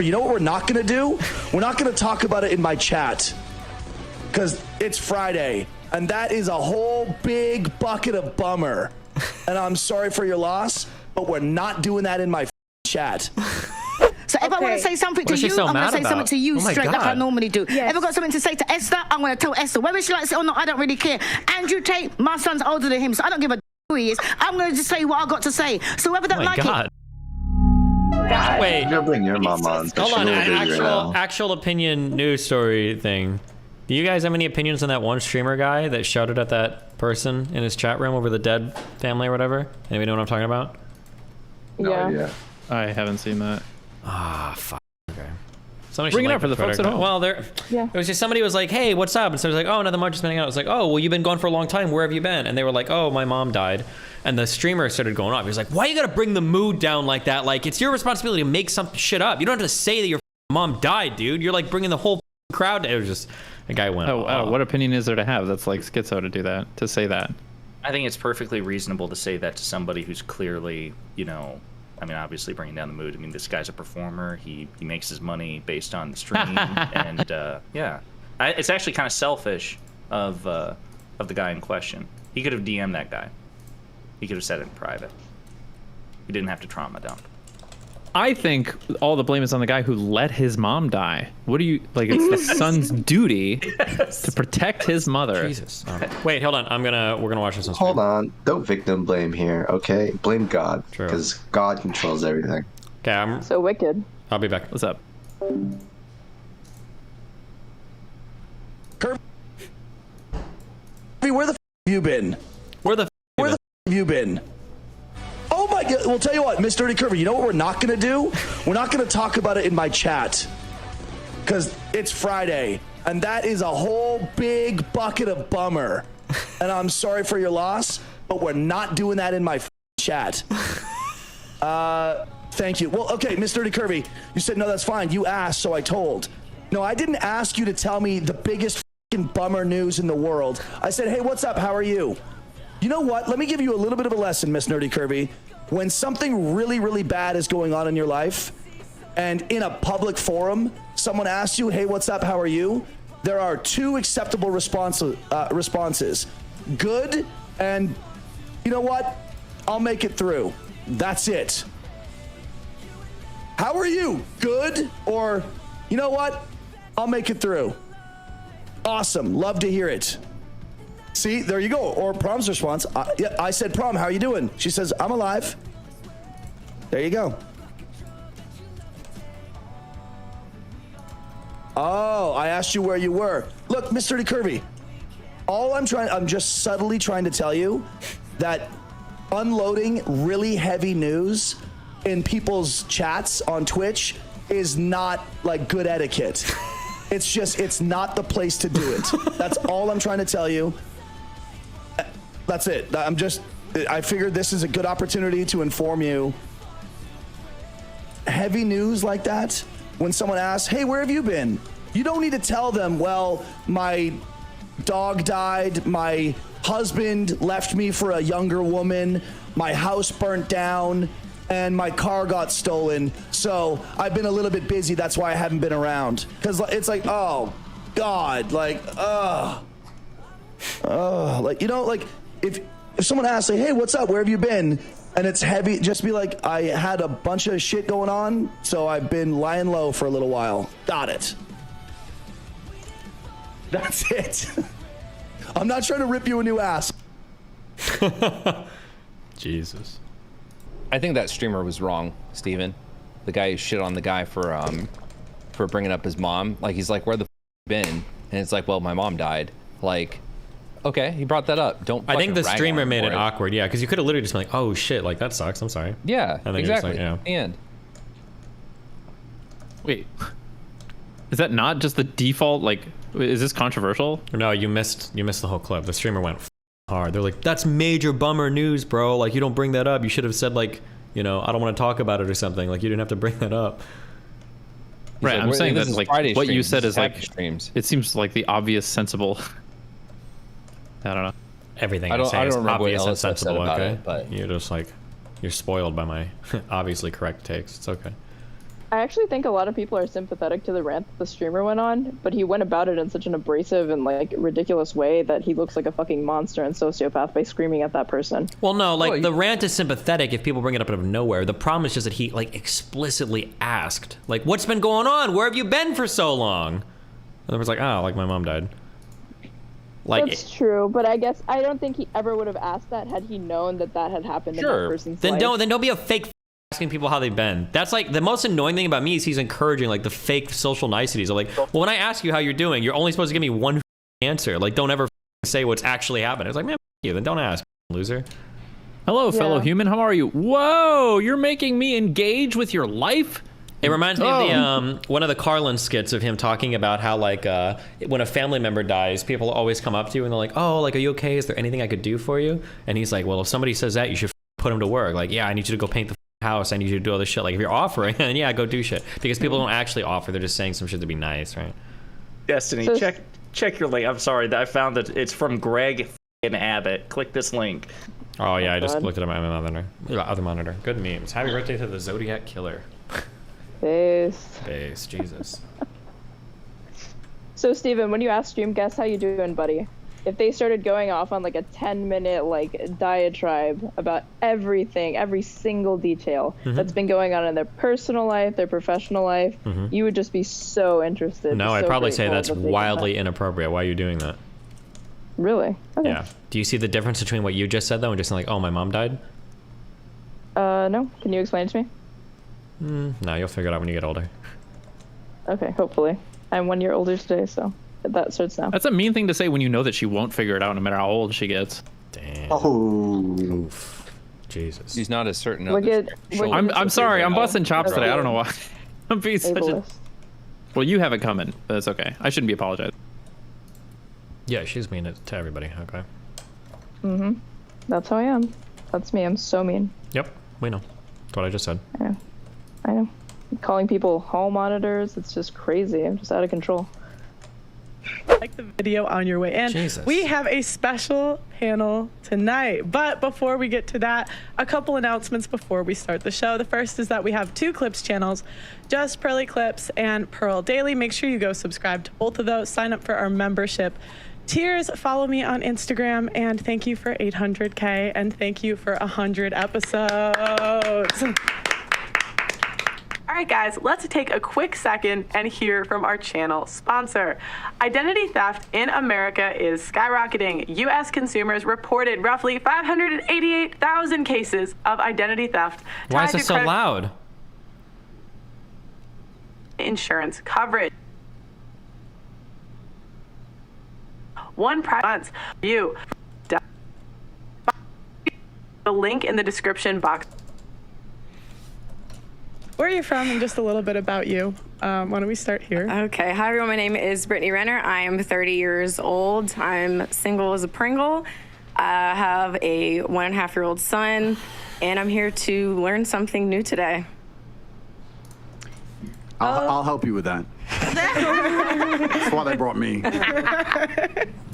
You know what we're not going to do? We're not going to talk about it in my chat because it's Friday, and that is a whole big bucket of bummer. And I'm sorry for your loss, but we're not doing that in my chat. So if I want to say something to you, I'm going to say something to you straight like I normally do. Yes. If I've got something to say to Esther, I'm going to tell Esther. Whether she likes it or not, I don't really care. Andrew Tate, my son's older than him, so I don't give a who he is. I'm going to just say what I got to say. So whoever don't like it... Wait. You'll bring your mom on. Hold on, actual opinion news story thing. Do you guys have any opinions on that one streamer guy that shouted at that person in his chat room over the dead family or whatever? Anybody know what I'm talking about? Yeah. I haven't seen that. Ah, fuck. Okay. Somebody Bring it up for the folks at home. Well, it was just somebody was like, "Hey, what's up?" And so I was like, "Oh, nothing much, just hanging out." I was like, "Oh, well, you've been gone for a long time. Where have you been?" And they were like, "Oh, my mom died." And the streamer started going off. He was like, "Why you gotta bring the mood down like that? Like, it's your responsibility to make some shit up. You don't have to say that your mom died, dude. You're like bringing the whole crowd." It was just a guy went. Oh, what opinion is there to have? That's like schizo to do that, to say that. I think it's perfectly reasonable to say that to somebody who's clearly, you know, I mean, obviously bringing down the mood. I mean, this guy's a performer. He makes his money based on the stream, and yeah, it's actually kind of selfish of the guy in question. He could have DM'd that guy. He could have said it in private. He didn't have to trauma dump. I think all the blame is on the guy who let his mom die. What do you like? It's the son's duty to protect his mother. Jesus. Wait, hold on. We're gonna watch this on stream. Hold on. Don't victim blame here, okay? Blame God, because God controls everything. Okay, I'm so wicked. I'll be back. What's up? Kirby, where the f have you been? Where the f have you been? Oh my God! Well, tell you what, Miss Dirty Curvy. You know what we're not gonna do? We're not gonna talk about it in my chat because it's Friday, and that is a whole big bucket of bummer. And I'm sorry for your loss, but we're not doing that in my chat. Thank you. Well, okay, Miss Dirty Curvy. You said no, that's fine. You asked, so I told. No, I didn't ask you to tell me the biggest bummer news in the world. I said, hey, what's up? How are you? You know what? Let me give you a little bit of a lesson, Miss Nerdy Curvy. When something really, really bad is going on in your life, and in a public forum, someone asks you, hey, what's up? How are you? There are two acceptable responses. Good, and you know what? I'll make it through. That's it. How are you? Good, or you know what? I'll make it through. Awesome. Love to hear it. See, there you go. Or Prom's response. Yeah, I said, Prom, how are you doing? She says, I'm alive. There you go. Oh, I asked you where you were. Look, Mr. Curvy, I'm just subtly trying to tell you that unloading really heavy news in people's chats on Twitch is not like good etiquette. It's not the place to do it. That's all I'm trying to tell you. That's it. I figured this is a good opportunity to inform you. Heavy news like that, when someone asks, hey, where have you been? You don't need to tell them, well, my dog died, my husband left me for a younger woman, my house burnt down, and my car got stolen. So I've been a little bit busy. That's why I haven't been around. Because it's like, oh, God, like, like, you know, like, if someone asks, like, hey, what's up? Where have you been? And it's heavy, just be like, I had a bunch of shit going on, so I've been lying low for a little while. Got it. That's it. I'm not trying to rip you a new ass. Jesus. I think that streamer was wrong, Steven. The guy shit on the guy for bringing up his mom. Like, he's like, where the f been? And it's like, well, my mom died. Like, okay, he brought that up. Don't. I think the streamer made it awkward, yeah, because you could have literally just been like, "Oh shit, like that sucks. I'm sorry." Yeah, exactly. Like, yeah. And wait, is that not just the default? Like, is this controversial? No, you missed the whole clip. The streamer went hard. They're like, "That's major bummer news, bro. Like, you don't bring that up. You should have said like, you know, I don't want to talk about it or something. Like, you didn't have to bring that up." Right, like, I'm saying that like Friday what you streams, said is like streams. It seems like the obvious, sensible. I don't know. Everything I don't is remember obvious what and else I've said sensible, about okay? it, but You're just like, you're spoiled by my obviously correct takes. It's okay. I actually think a lot of people are sympathetic to the rant that the streamer went on, but he went about it in such an abrasive and like ridiculous way that he looks like a fucking monster and sociopath by screaming at that person. Well, no, like the rant is sympathetic if people bring it up out of nowhere. The problem is just that he like explicitly asked, like, "What's been going on? Where have you been for so long?" And I was like, "Oh, like my mom died." Like, that's true, but I guess I don't think he ever would have asked that had he known that that had happened in that person's life. Then don't be a fake asking people how they've been. That's like the most annoying thing about me is he's encouraging like the fake social niceties. I'm like, well, when I ask you how you're doing, you're only supposed to give me one answer. Like, don't ever say what's actually happening. It's like, man, you. Then don't ask, loser. Hello, fellow human. How are you? Whoa, you're making me engage with your life. It reminds me of the one of the Carlin skits of him talking about how like when a family member dies, people always come up to you and they're like, "Oh, like, are you okay? Is there anything I could do for you?" And he's like, "Well, if somebody says that, you should put him to work. Like, yeah, I need you to go paint the house. I need you to do all this shit. Like, if you're offering, then yeah, go do shit. Because people don't actually offer; they're just saying some shit to be nice, right?" Destiny, check your link. I'm sorry, I found that it's from Greg Abbott. Click this link. Oh yeah, I just looked at my other monitor. Good memes. Happy birthday to the Zodiac Killer. Base, Jesus. So Steven, when you ask stream guests how you doing, buddy, if they started going off on like a 10-minute like diatribe about everything, every single detail that's been going on in their personal life, their professional life, you would just be so interested. No, I'd probably say that's wildly inappropriate. Why are you doing that? Really? Okay. Yeah. Do you see the difference between what you just said though and just like, oh, my mom died? No. Can you explain it to me? No, you'll figure it out when you get older. Okay, hopefully. I'm 1 year older today, so that starts now. That's a mean thing to say when you know that she won't figure it out no matter how old she gets. Damn. Oh. Oof. Jesus. He's not as certain. I'm sorry. I'm busting chops today. I don't know why. I'm being such a... Well, you have it coming, but it's okay. I shouldn't be apologizing. Yeah, she's mean to everybody. Okay. That's how I am. That's me. I'm so mean. Yep, we know. That's what I just said. Yeah. I know. Calling people hall monitors, it's just crazy. I'm just out of control. Like the video on your way in. Jesus. We have a special panel tonight. But before we get to that, a couple announcements before we start the show. The first is that we have 2 Clips channels, Just Pearly Clips and Pearl Daily. Make sure you go subscribe to both of those. Sign up for our membership tiers. Follow me on Instagram. And thank you for 800K. And thank you for 100 episodes. All right, guys, let's take a quick second and hear from our channel sponsor. Identity theft in America is skyrocketing. U.S. consumers reported roughly 588,000 cases of identity theft. Why is it so loud? Insurance coverage. One month. The link in the description box. Where are you from and just a little bit about you. Why don't we start here? Okay. Hi, everyone. My name is Brittany Renner. I am 30 years old. I'm single as a Pringle. I have a 1.5-year-old son, and I'm here to learn something new today. I'll help you with that. That's why they brought me.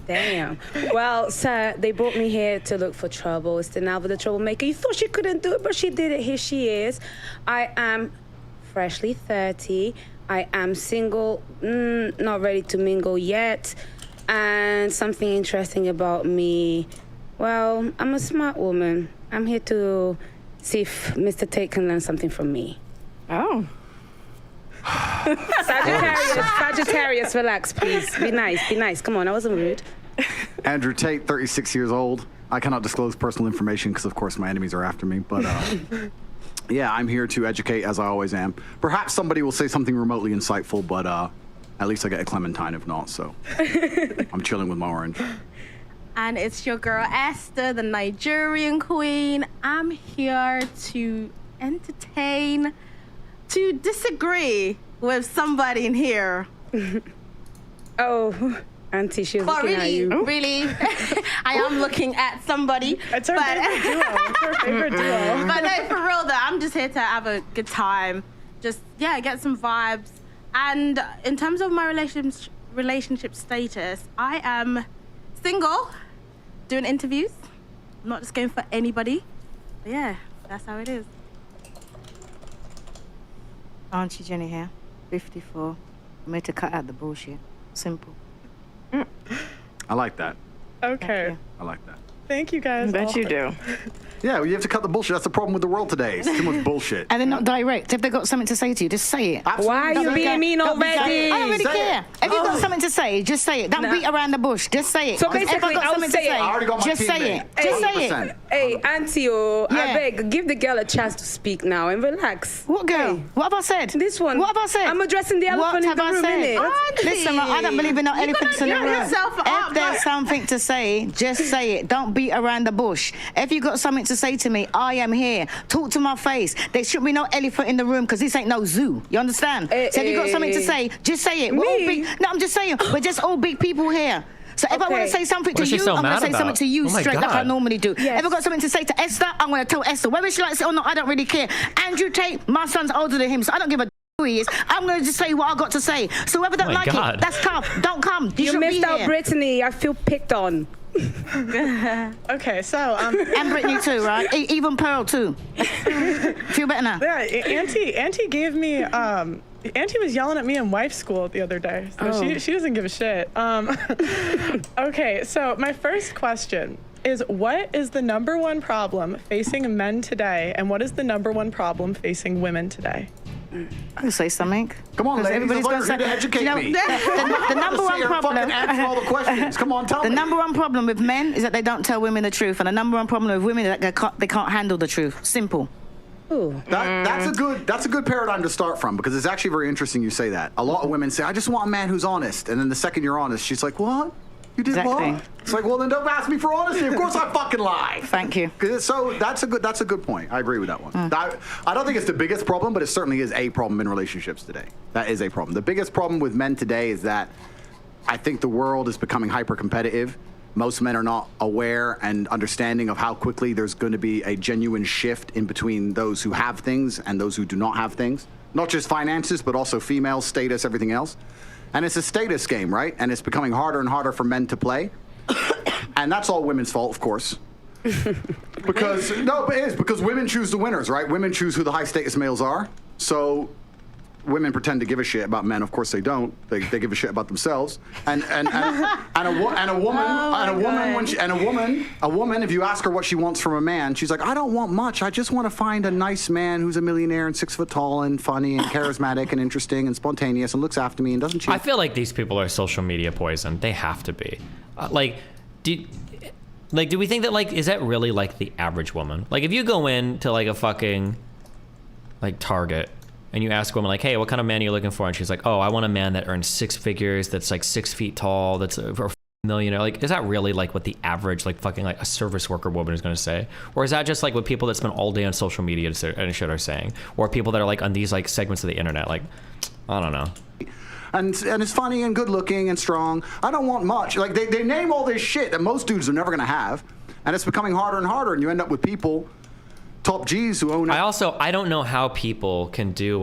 Damn. Well, sir, they brought me here to look for trouble. It's the novel The Troublemaker. You thought she couldn't do it, but she did it. Here she is. I am freshly 30. I am single, not ready to mingle yet. And something interesting about me, well, I'm a smart woman. I'm here to see if Mr. Tate can learn something from me. Oh. Sagittarius, relax, please. Be nice. Come on, I wasn't rude. Andrew Tate, 36 years old. I cannot disclose personal information because, of course, my enemies are after me. But, yeah, I'm here to educate, as I always am. Perhaps somebody will say something remotely insightful, but at least I get a Clementine if not, so I'm chilling with my orange. And it's your girl, Esther, the Nigerian queen. I'm here to entertain, to disagree with somebody in here. Oh, Auntie, she's looking at you. Really, I am looking at somebody. It's her favorite duo. It's her favorite duo. But no, for real though, I'm just here to have a good time. Just, yeah, get some vibes. And in terms of my relationship status, I am single, doing interviews. I'm not just going for anybody. But yeah, that's how it is. Auntie Jenny here, 54. I'm here to cut out the bullshit. Simple. I like that. Okay. I like that. Thank you guys. Bet you do. Yeah, well, you have to cut the bullshit. That's the problem with the world today. It's too much bullshit. And they're not direct. If they've got something to say to you, just say it. Absolutely. Why are you being mean already? I don't really Say care. it. If you've got something to say, just say it. Don't beat around the bush. Just say it. So If I've basically, got I'll something say to it. say, I already got my just say teammate. it. Just say 100%. it. Hey, Auntie, I Yeah. beg, give the girl a chance to speak now and relax. What girl? Hey, What have I said? This one. What have I said? I'm addressing the What elephant in have the I room, said? innit? Listen, I don't believe in no elephants in the get room. yourself up, If there's like- something to say, just say it. Don't beat around the bush. If you got something to say to me, I am here. Talk to my face. There should be no elephant in the room because this ain't no zoo. You understand? So if you got something to say, just say it. We're all Me? big. No, I'm just saying. We're just all big people here. So if I want Okay. to say something What to is she you, so I'm going mad to say about? something to you Oh my straight like I God. normally do. Yes. If I got something to say to Esther, I'm going to tell Esther. Whether she likes it or not, I don't really care. Andrew Tate, my son's older than him, so I don't give a who he is. I'm going to just say what I got to say. So whoever don't Oh my like God. it, that's tough. Don't come. You You should missed be out here. Brittany. I feel picked on. Okay, so And Brittany too, right? Even Pearl too. Feel better now. yeah, Auntie gave me Auntie was yelling at me in wife school the other day, so she doesn't give a shit. Okay, so my first question is, what is the #1 problem facing men today, and what is the #1 problem facing women today? I can say something. Come on, ladies. Everybody's Everybody's gonna going to educate you know, me. the number one problem. Answer all the questions. Come on, tell The me. #1 problem with men is that they don't tell women the truth, and the #1 problem with women is that they can't handle the truth. Simple. Ooh. That's a good paradigm to start from, because it's actually very interesting you say that. A lot of women say, I just want a man who's honest. And then the second you're honest, she's like, what? You did Exactly. what? It's like, well, then don't ask me for honesty. Of course I fucking lie. Thank you. So that's a good point. I agree with that one. I don't think it's the biggest problem, but it certainly is a problem in relationships today. That is a problem. The biggest problem with men today is that I think the world is becoming hyper competitive. Most men are not aware and understanding of how quickly there's going to be a genuine shift in between those who have things and those who do not have things. Not just finances, but also female status, everything else. And it's a status game, right? And it's becoming harder and harder for men to play. And that's all women's fault, of course. Because it is, because women choose the winners, right? Women choose who the high status males are. So women pretend to give a shit about men. Of course they don't. They give a shit about themselves. And a woman, if you ask her what she wants from a man, she's like, I don't want much. I just want to find a nice man who's a millionaire and 6 foot tall and funny and charismatic and interesting and spontaneous and looks after me and doesn't cheat. I feel like these people are social media poison. They have to be. Do we think that, like, is that really like the average woman? Like, if you go into like a fucking like Target and you ask a woman, like, hey, what kind of man are you looking for? And she's like, oh, I want a man that earns 6 figures, that's like 6 feet tall, that's a millionaire. Like, is that really like what the average like fucking like a service worker woman is going to say? Or is that just like what people that spend all day on social media and shit are saying? Or people that are like on these like segments of the internet? Like, I don't know. And it's funny and good looking and strong. I don't want much. Like, they name all this shit that most dudes are never going to have. And it's becoming harder and harder. And you end up with people, top G's who own it. I don't know how people can do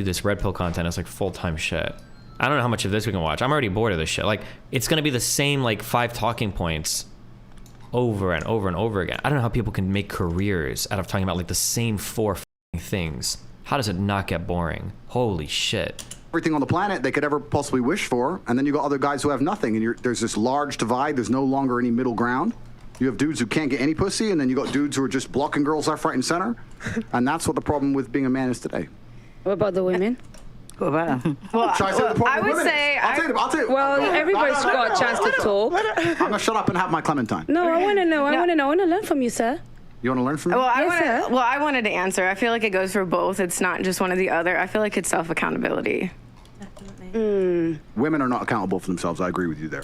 this red pill content as like full-time shit. I don't know how much of this we can watch. I'm already bored of this shit. Like, it's gonna be the same like 5 talking points over and over and over again. I don't know how people can make careers out of talking about like the same 4 things. How does it not get boring? Holy shit. Everything on the planet they could ever possibly wish for, and then you got other guys who have nothing, and there's this large divide. There's no longer any middle ground. You have dudes who can't get any pussy, and then you got dudes who are just blocking girls left, right, and center. And that's what the problem with being a man is today. What about the women? Should I say what the problem I with would women say is? I'll tell you. Well, everybody's got a chance to talk. I'm gonna shut up and have my Clementine. No, I want to know. I want to learn from you, sir. You want to learn from me? Well, I wanted to answer. I feel like it goes for both. It's not just one or the other. I feel like it's self-accountability. Women are not accountable for themselves. I agree with you there.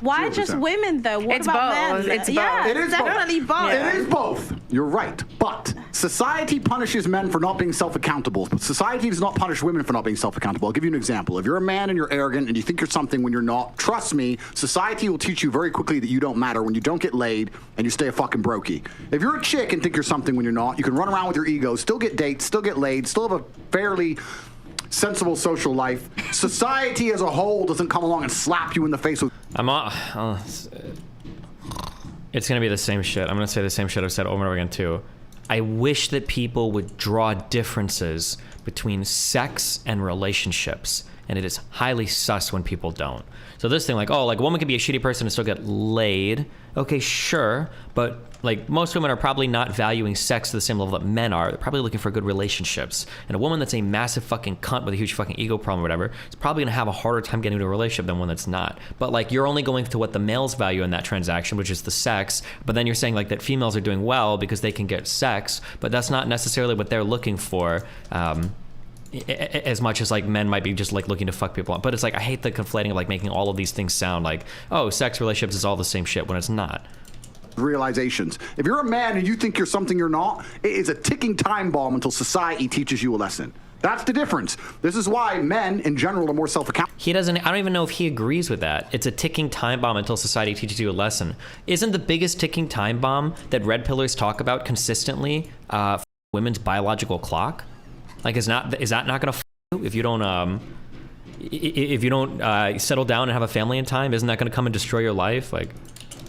Why just women though? What It's about both. men? It's yeah, both. It is definitely both. It is both. You're right. But society punishes men for not being self-accountable. But society does not punish women for not being self-accountable. I'll give you an example. If you're a man and you're arrogant and you think you're something when you're not, trust me, society will teach you very quickly that you don't matter when you don't get laid and you stay a fucking brokey. If you're a chick and think you're something when you're not, you can run around with your ego, still get dates, still get laid, still have a fairly sensible social life. Society as a whole doesn't come along and slap you in the face with... It's gonna be the same shit. I'm gonna say the same shit I've said over and over again too. I wish that people would draw differences between sex and relationships, and it is highly sus when people don't. So this thing like, oh, like a woman can be a shitty person and still get laid. Okay, sure, but like most women are probably not valuing sex to the same level that men are. They're probably looking for good relationships. And a woman that's a massive fucking cunt with a huge fucking ego problem or whatever is probably gonna have a harder time getting into a relationship than one that's not. But like you're only going to what the males value in that transaction, which is the sex. But then you're saying like that females are doing well because they can get sex, but that's not necessarily what they're looking for. As much as like men might be just like looking to fuck people up. But it's like I hate the conflating of like making all of these things sound like, oh, sex, relationships is all the same shit when it's not. Realizations. If you're a man and you think you're something you're not, it is a ticking time bomb until society teaches you a lesson. That's the difference. This is why men in general are more self-accountable. He doesn't, I don't even know if he agrees with that. It's a ticking time bomb until society teaches you a lesson. Isn't the biggest ticking time bomb that red pillars talk about consistently women's biological clock? Like, is that not gonna f you if you don't settle down and have a family in time? Isn't that gonna come and destroy your life? Like,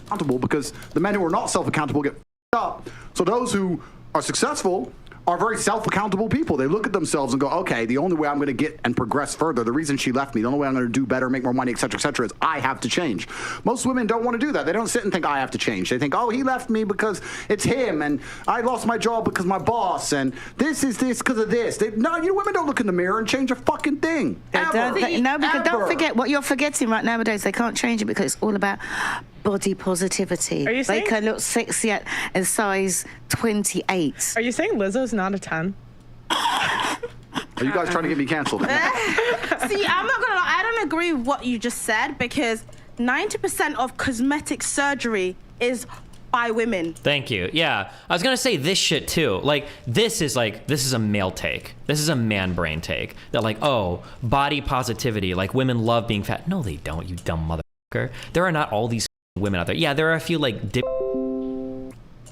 accountable because the men who are not self-accountable get up. So those who are successful are very self-accountable people. They look at themselves and go, okay, the only way I'm going to get and progress further, the reason she left me, the only way I'm going to do better, make more money, et cetera, is I have to change. Most women don't want to do that. They don't sit and think, I have to change. They think, oh, he left me because it's him, and I lost my job because my boss, and this is this because of this. No, you women don't look in the mirror and change a fucking thing. Don't forget what you're forgetting right nowadays. They can't change it because it's all about body positivity. Are you saying they can look sexy at a size 28? Are you saying Lizzo's not a 10? Are you guys trying to get me canceled? See, I'm not gonna lie, I don't agree with what you just said because 90% of cosmetic surgery is by women. thank you. Yeah, I was gonna say this shit too. Like, this is a male take. This is a man brain take. That like, oh, body positivity. Like women love being fat. No, they don't. You dumb motherfucker. There are not all these women out there. Yeah, there are a few like there's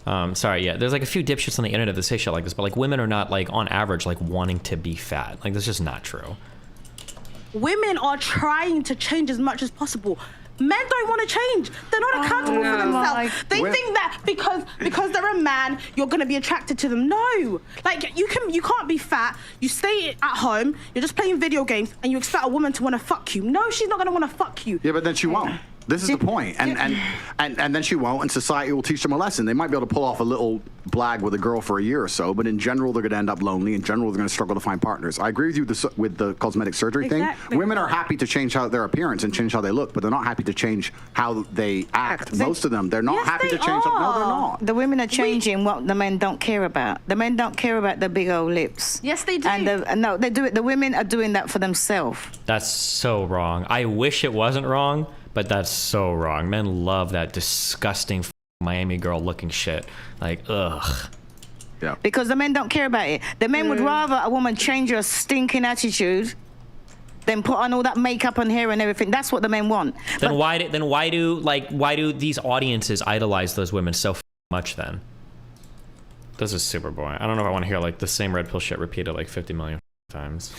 like a few dipshits on the internet that say shit like this, but like women are not like on average like wanting to be fat. Like that's just not true. Women are trying to change as much as possible. Men don't want to change. They're not accountable for themselves. They think that because they're a man, you're gonna be attracted to them. No, like you can't be fat. You stay at home. You're just playing video games, and you expect a woman to want to fuck you. No, she's not gonna want to fuck you. Yeah, but then she won't. This is the point. And then she won't, and society will teach them a lesson. They might be able to pull off a little blag with a girl for a year or so, but in general, they're going to end up lonely. In general, they're going to struggle to find partners. I agree with you with the cosmetic surgery thing. Women are happy to change their appearance and change how they look, but they're not happy to change how they act. Most of them, they're not happy to change. No, they're not. The women are changing what the men don't care about. The men don't care about the big old lips. Yes, they do. And no, they do it. The women are doing that for themselves. That's so wrong. I wish it wasn't wrong, but that's so wrong. Men love that disgusting Miami girl looking shit. Like, ugh. Yeah. Because the men don't care about it. The men would rather a woman change her stinking attitude than put on all that makeup and hair and everything. That's what the men want. Then why do these audiences idolize those women so much then? This is super boring. I don't know if I want to hear like the same red pill shit repeated like 50 million times.